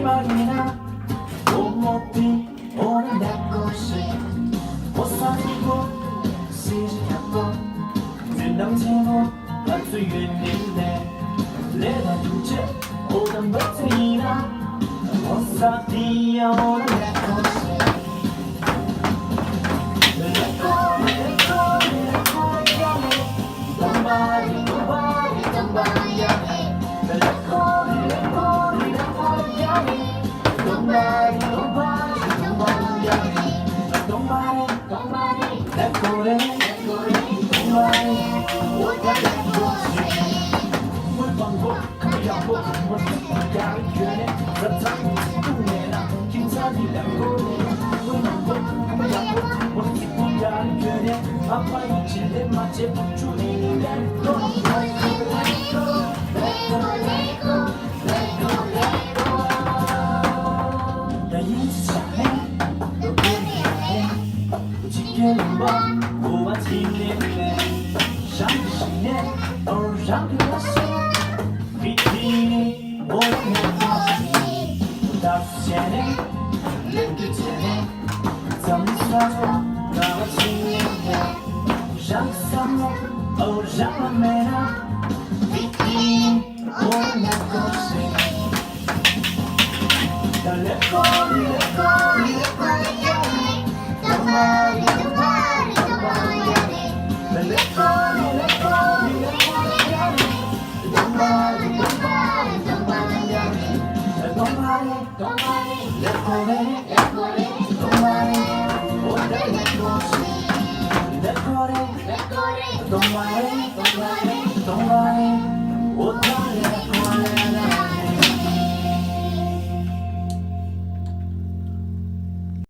미망이나 못못이 오는 내 곳이 벗어지고 시시하고 들렁지고 박수 있는데 내가 둘째 오던 버튼이나 벗어 뛰어오는 내 곳이 아빠의 질린 맛집 주인이 될 야 인사해 너 그래야 지켜는 법 고마지네 샹시네 샹글라스 비티니 오는 것이 다수제네 렌드제네 점수하고 나와지네 샹삼모 오장라메나 비티니 오는 것이 Don't worry,